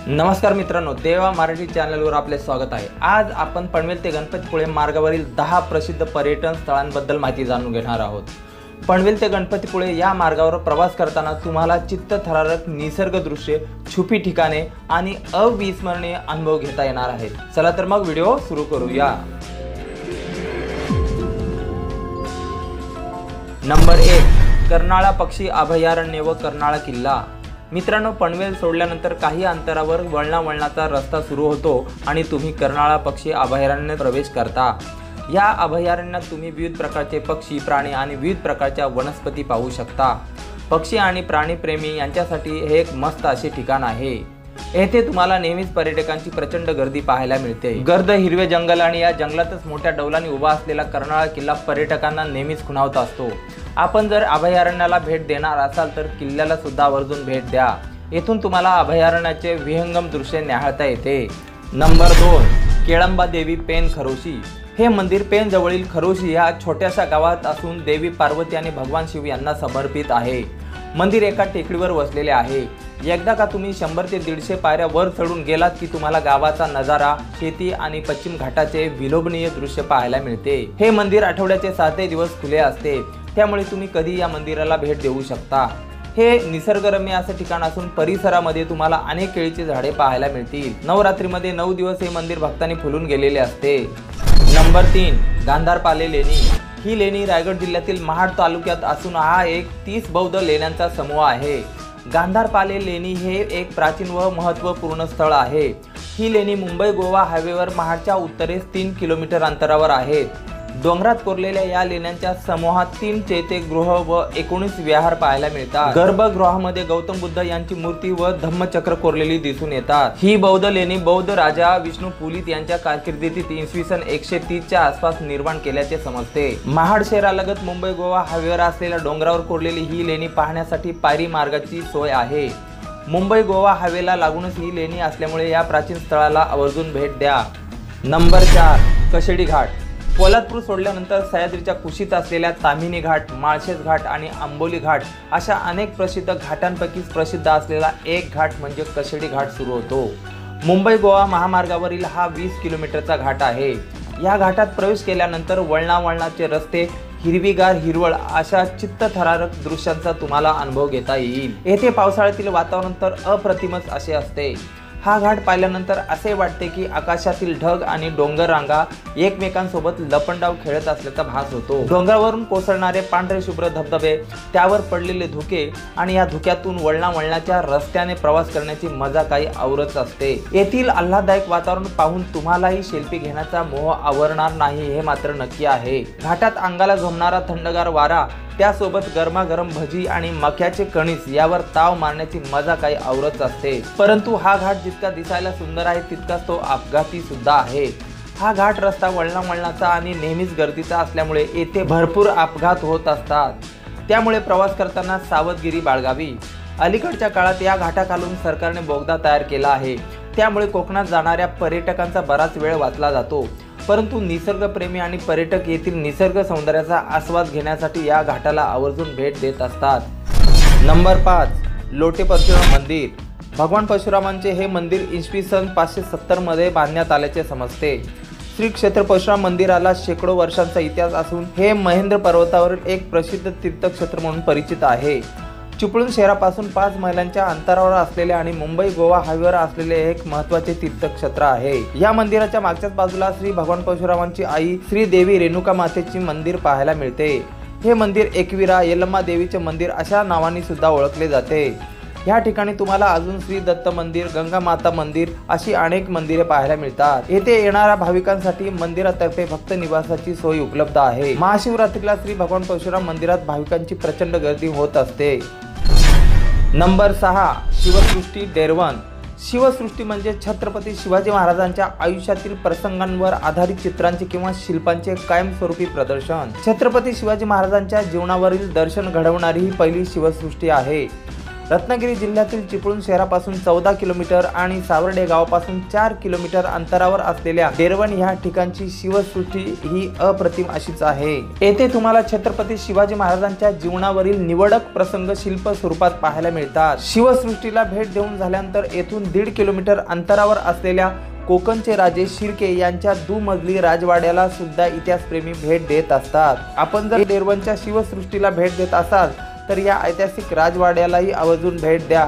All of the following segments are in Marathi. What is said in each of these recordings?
नमस्कार मित्रांनो, देवा मराठी चॅनलवर आपले स्वागत आहे। आज आपण पनवेल ते गणपतीपुळे मार्गावरील 10 प्रसिद्ध पर्यटन स्थळांबद्दल माहिती जाणून घेणार आहोत। पनवेल ते गणपतीपुळे या मार्गावर प्रवास करताना तुम्हाला चित्तथरारक निसर्ग दृश्ये, छुपी ठिकाणे आणि अविस्मरणीय अनुभव घेता येणार आहेत। चला तर मग व्हिडिओ सुरू करूया। नंबर 1, कर्नाळा पक्षी अभयारण्य व कर्नाळा किल्ला। मित्रांनो, पनवेल सोडल्यानंतर काही अंतरावर वळणावळणाचा रस्ता सुरू होतो आणि तुम्ही कर्नाळा पक्षी अभयारण्यात प्रवेश करता। या अभयारण्यात तुम्ही विविध प्रकारचे पक्षी, प्राणी आणि विविध प्रकारच्या वनस्पती पाहू शकता। पक्षी आणि प्राणीप्रेमी यांच्यासाठी हे एक मस्त असे ठिकाण आहे। येथे तुम्हाला नेहमीच पर्यटकांची प्रचंड गर्दी पाहायला मिळते। गर्द हिरवे जंगल आणि या जंगलातच मोठ्या डौलांनी उभा असलेला कर्नाळा किल्ला पर्यटकांना नेहमीच खुणावत असतो। आपण जर अभयारण्याला भेट देणार असाल तर किल्ल्याला सुद्धा आवर्जून भेट द्या। येथून तुम्हाला अभयारण्याचे विहंगम दृश्य न्याहाळता येते। नंबर 2, केळंबा देवी पेन खरोशी। हे मंदिर पेन जवळील खरोशी या छोट्याशा गावात असून देवी पार्वती आणि भगवान शिव यांना समर्पित आहे। मंदिर एका टेकडीवर वसलेले आहे। एकदा का तुम्ही 100 ते 150 पायऱ्या वर चढून गेलात की तुम्हाला गावाचा नजारा, शेती आणि पश्चिम घाटाचे विलोभनीय दृश्य पाहायला मिळते। हे मंदिर आठवड्याचे 7 दिवस खुले असते, त्यामुळे तुम्ही कधी या मंदिराला भेट देऊ शकता। हे निसर्गरम्य असे ठिकाण असून परिसरामध्ये तुम्हाला अनेक केळीची झाडे पाहायला मिळतील। नवरात्रीमध्ये 9 दिवस हे मंदिर भक्तांनी फुलून गेलेले असते। नंबर 3, गांधारपाले लेणी। ही लेणी रायगड जिल्ह्यातील महाड तालुक्यात असून हा एक 30 बौद्ध लेण्यांचा समूह आहे। गांधारपाले लेणी हे एक प्राचीन व महत्त्वपूर्ण स्थळ आहे। ही लेणी मुंबई गोवा हायवेवर महाडच्या उत्तरेस 3 किलोमीटर अंतरावर आहेत। डोंगरात कोरलेल्या या लेण्यांच्या समूहात 3 चैत्यगृह व 19 विहार पाहायला मिळतात। गर्भगृहामध्ये गौतम बुद्ध यांची मूर्ती व धम्मचक्र कोरलेली दिसून येतात। ही बौद्ध लेणी बौद्ध राजा विष्णू पुलित यांच्या कारकिर्दीत इसवी सन 130 च्या आसपास निर्माण केल्याचे समजते। महाड शहरालगत मुंबई गोवा हायवेवर असलेल्या डोंगरावर कोरलेली ही लेणी पाहण्यासाठी पायरी मार्गाची सोय आहे। मुंबई गोवा हायवेला लागूनच ही लेणी असल्यामुळे या प्राचीन स्थळाला आवर्जून भेट द्या। नंबर 4, कशेडी घाट। पोलादपूर सोडल्यानंतर सह्याद्रीच्या कुशीत असलेल्या ताम्हिणी घाट, माळशेज घाट आणि आंबोली घाट अशा अनेक प्रसिद्ध घाटांपैकीच प्रसिद्ध असलेला एक घाट म्हणजे कशेडी घाट सुरू होतो। मुंबई गोवा महामार्गावरील हा 20 किलोमीटरचा घाट आहे। या घाटात प्रवेश केल्यानंतर वळणावळणाचे रस्ते, हिरवीगार हिरवळ अशा चित्तथरारक दृश्यांचा तुम्हाला अनुभव घेता येईल। येथे पावसाळ्यातील वातावरण तर अप्रतिमच असे असते। हा घाट पाहिल्यानंतर असे वाटते की आकाशातील ढग आणि डोंगर रांगा एकमेकांसोबत लपंडाव खेळत असल्याचा भास होतो। डोंगरावरून कोसळणारे पांढरे शुभ्र धबधबे, त्यावर पडलेले धुके आणि या धुक्यातून वळणावळणाच्या रस्त्याने प्रवास करण्याची मजा काही औरच असते। येथील आल्हाददायक वातावरण पाहून तुम्हालाही सेल्फी घेण्याचा मोह आवरणार नाही हे मात्र नक्की आहे। घाटात अंगाला झोंबणारा थंडगार वारा, त्यासोबत गरमागरम भजी आणि मक्याचे कणीस यावर ताव मारण्याची मजा काही औरच असते। परंतु हा घाट जितका दिसायला सुंदर आहे तितकाच तो अपघाती सुद्धा आहे। हा घाट रस्ता वळणावळणाचा आणि नेहमीच गर्दीचा असल्यामुळे येथे भरपूर अपघात होत असतात, त्यामुळे प्रवास करताना सावधगिरी बाळगावी। अलीकडच्या काळात या घाटाखालून सरकारने बोगदा तयार केला आहे, त्यामुळे कोकणात जाणाऱ्या पर्यटकांचा बराच वेळ वाचला जातो। परंतु निसर्गप्रेमी आणि पर्यटक येथील निसर्ग सौंदर्याचा आस्वाद घेण्यासाठी या घाटाला आवर्जून भेट देत असतात। नंबर 5, लोटे परशुराम मंदिर। भगवान परशुरामांचे हे मंदिर इसवी सन 570 मध्ये बांधण्यात आल्याचे समजते। श्री क्षेत्र परशुराम मंदिराला शेकडो वर्षांचा इतिहास असून हे महेंद्र पर्वतावरील एक प्रसिद्ध तीर्थक्षेत्र म्हणून परिचित आहे। चिपळूण शहरापासून 5 मैलांच्या अंतरावर असलेले आणि मुंबई गोवा हायवेवर असलेले एक महत्त्वाचे तीर्थक्षेत्र आहे। या मंदिराच्या मागच्याच बाजूला श्री भगवान परशुरामांची आई श्री देवी रेणुका मातेची मंदिर पाहायला मिळते। हे मंदिर एकविरा, यल्लम्मा देवीचे मंदिर अशा नावांनी सुद्धा ओळखले जाते। या ठिकाणी तुम्हाला अजून श्री दत्त मंदिर, गंगा माता मंदिर अशी अनेक मंदिरे पाहायला मिळतात। येथे येणाऱ्या भाविकांसाठी मंदिरातर्फे भक्त निवासाची सोय उपलब्ध आहे। महाशिवरात्रीला श्री भगवान परशुराम मंदिरात भाविकांची प्रचंड गर्दी होत असते। नंबर 6, शिवसृष्टी डेरवन। शिवसृष्टी म्हणजे छत्रपती शिवाजी महाराजांच्या आयुष्यातील प्रसंगांवर आधारित चित्रांचे किंवा शिल्पांचे कायमस्वरूपी प्रदर्शन। छत्रपती शिवाजी महाराजांच्या जीवनावरील दर्शन घडवणारी ही पहिली शिवसृष्टी आहे। रत्नागिरी जिल्ह्यातील चिपळूण शहरापासून 14 किलोमीटर आणि सावर्डे गावापासून 4 किलोमीटर अंतरावर असलेल्या डेरवण ह्या ठिकाणची शिवसृष्टी ही अप्रतिम अशीच आहे। येथे तुम्हाला छत्रपती शिवाजी महाराजांच्या जीवनावरील निवडक प्रसंग शिल्प स्वरूपात पाहायला मिळतात। शिवसृष्टीला भेट देऊन झाल्यानंतर येथून 1.5 किलोमीटर अंतरावर असलेल्या कोकणचे राजे शिर्के यांच्या दुमजली राजवाड्याला सुद्धा इतिहासप्रेमी भेट देत असतात। आपण जर डेरवणच्या शिवसृष्टीला भेट देत असाल तर या ऐतिहासिक राजवाड्यालाही आवर्जून भेट द्या।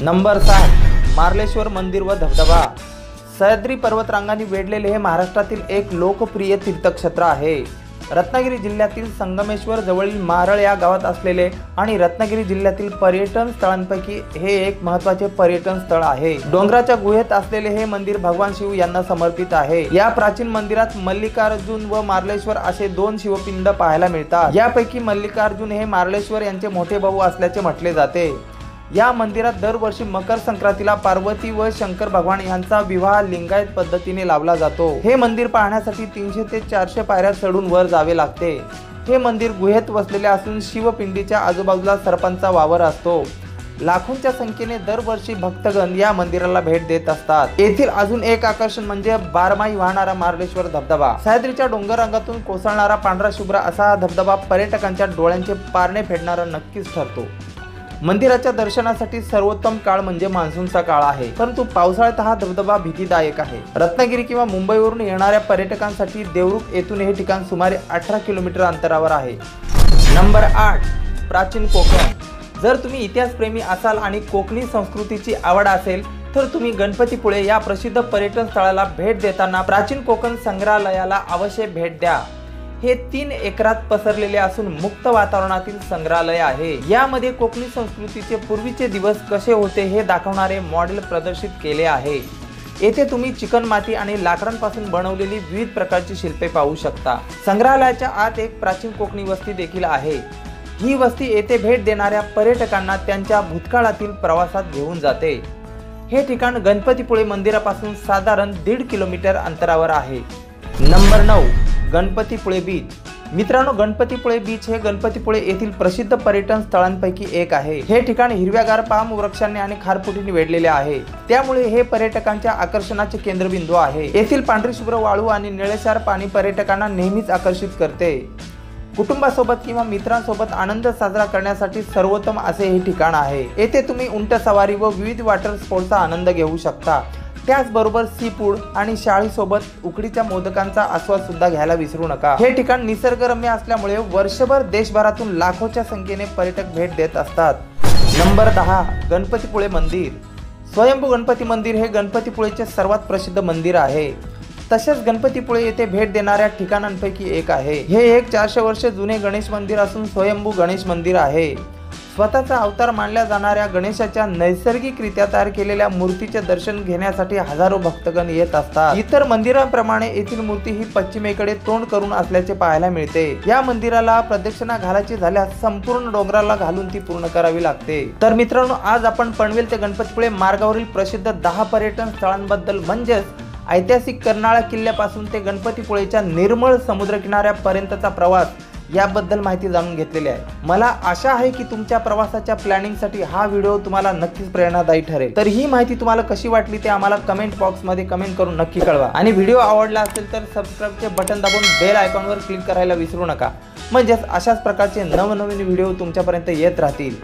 नंबर 7, मार्लेश्वर मंदिर व धबधबा। सह्याद्री पर्वतरांगांनी वेढलेले हे महाराष्ट्रातील एक लोकप्रिय तीर्थक्षेत्र आहे। रत्नागिरी जिल्ह्यातील संगमेश्वर जवळील मारळ या गावात असलेले आणि रत्नागिरी जिल्ह्यातील पर्यटन स्थळांपैकी हे एक महत्त्वाचे पर्यटन स्थळ आहे। डोंगराच्या गुहेत असलेले हे मंदिर भगवान शिव यांना समर्पित आहे। या प्राचीन मंदिरात मल्लिकार्जुन व मार्लेश्वर असे 2 शिवपिंड पाहायला मिळतात। यापैकी मल्लिकार्जुन हे मार्लेश्वर यांचे मोठे भाऊ असल्याचे म्हटले जाते। या मंदिरात दरवर्षी मकर संक्रांतीला पार्वती व शंकर भगवान यांचा विवाह लिंगायत पद्धतीने लावला जातो। हे मंदिर पाहण्यासाठी 300 ते 400 पायऱ्या चढून वर जावे लागते। हे मंदिर गुहेत वसलेले असून शिवपिंडीच्या आजूबाजूला सर्पांचा वावर असतो। लाखोंच्या संख्येने दरवर्षी भक्तगण या मंदिराला भेट देत असतात। येथील अजून एक आकर्षण म्हणजे बारमाही वाहणारा मार्लेश्वर धबधबा। सह्याद्रीच्या डोंगररांगातून कोसळणारा पांढरा शुभ्र असा धबधबा पर्यटकांच्या डोळ्यांचे पारणे फेडणारा नक्कीच ठरतो। मंदिराच्या दर्शनासाठी सर्वोत्तम काळ म्हणजे मान्सूनचा काळ आहे, परंतु पावसाळ्यात हा धबधबा भीतीदायक आहे। रत्नागिरी किंवा मुंबईवरून येणाऱ्या पर्यटकांसाठी देवरुख येथून हे ठिकाण सुमारे 18 किलोमीटर अंतरावर आहे। नंबर 8, प्राचीन कोकण। जर तुम्ही इतिहासप्रेमी असाल आणि कोकणी संस्कृतीची आवड असेल तर तुम्ही गणपतीपुळे या प्रसिद्ध पर्यटन स्थळाला भेट देताना प्राचीन कोकण संग्रहालयाला अवश्य भेट द्या। हे 3 एकरात पसरलेले असून मुक्त वातावरणातील संग्रहालय आहे। यामध्ये कोकणी संस्कृतीचे पूर्वीचे दिवस कसे होते हे दाखवणारे मॉडेल प्रदर्शित केले आहे। येथे तुम्ही चिकणमाती आणि लाकडांपासून बनवलेली विविध प्रकारची शिल्पे पाहू शकता। संग्रहालयाच्या आत एक प्राचीन कोकणी वस्ती देखील आहे। ही वस्ती येथे भेट देणाऱ्या पर्यटकांना त्यांच्या भूतकाळातील प्रवासात घेऊन जाते। हे ठिकाण गणपतीपुळे मंदिरापासून साधारण 1.5 किलोमीटर अंतरावर आहे। Number 9, Ganpatipule beach. मित्रांनो, गणपतीपुळे बीच हे गणपतीपुळे येथील प्रसिद्ध पर्यटन स्थळांपैकी एक आहे। हे ठिकाण हिरव्यागार पाम वृक्षांनी आणि खारफुटीने वेढलेले आहे, त्यामुळे हे पर्यटकांच्या आकर्षणाचे केंद्रबिंदू आहे। येथील पांढरी शुभ्र वाळू आणि निळेशार पाणी पर्यटकांना नेहमीच आकर्षित करते। कुटुंबासोबत किंवा मित्रांसोबत आनंद साजरा करण्यासाठी सर्वोत्तम असे हे ठिकाण आहे। येथे तुम्ही उंट सवारी व विविध वॉटर स्पोर्ट्सचा आनंद घेऊ शकता। त्याचबरोबर सी फूड आणि शाळीसोबत उकडीच्या मोदकांचा आस्वाद सुद्धा घ्यायला विसरू नका। हे ठिकाण निसर्गरम्य असल्यामुळे वर्षभर देशभरातून लाखोच्या संख्येने पर्यटक भेट देत असतात। नंबर 10, गणपतीपुळे मंदिर। स्वयंभू गणपती मंदिर हे गणपतीपुळेचे सर्वात प्रसिद्ध मंदिर आहे। तसेच गणपतीपुळे येथे भेट देणाऱ्या ठिकाणांपैकी एक आहे। हे एक 400 वर्ष जुने गणेश मंदिर असून स्वयंभू गणेश मंदिर आहे। स्वतःचा अवतार मानल्या जाणाऱ्या गणेशाच्या नैसर्गिकरित्या तयार केलेल्या मूर्तीचे दर्शन घेण्यासाठी हजारो भक्तगण येत असतात। इतर मंदिरांप्रमाणे येथील मूर्ती ही पश्चिमेकडे तोंड करून असल्याचे पाहायला मिळते। या मंदिराला प्रदक्षिणा घालायची झाल्यास संपूर्ण डोंगराला घालून ती पूर्ण करावी लागते। तर मित्रांनो, आज आपण पनवेल ते गणपतीपुळे मार्गावरील प्रसिद्ध 10 पर्यटन स्थळांबद्दल म्हणजेच ऐतिहासिक कर्नाळा किल्ल्यापासून ते गणपतीपुळेच्या निर्मळ समुद्रकिनाऱ्यापर्यंतचा प्रवास याबद्दल माहिती जाणून घेतलेली आहे। मला आशा आहे की तुमच्या प्रवासाच्या प्लॅनिंगसाठी हा व्हिडिओ तुम्हाला नक्कीच प्रेरणादायी ठरेल। तर ही माहिती तुम्हाला कशी वाटली ते आम्हाला कमेंट बॉक्समध्ये कमेंट करून नक्की कळवा। आणि व्हिडिओ आवडला असेल तर सबस्क्राईबचे बटन दाबून बेल आयकॉनवर क्लिक करायला विसरू नका, म्हणजेच अशाच प्रकारचे नवनवीन व्हिडिओ तुमच्यापर्यंत येत राहतील।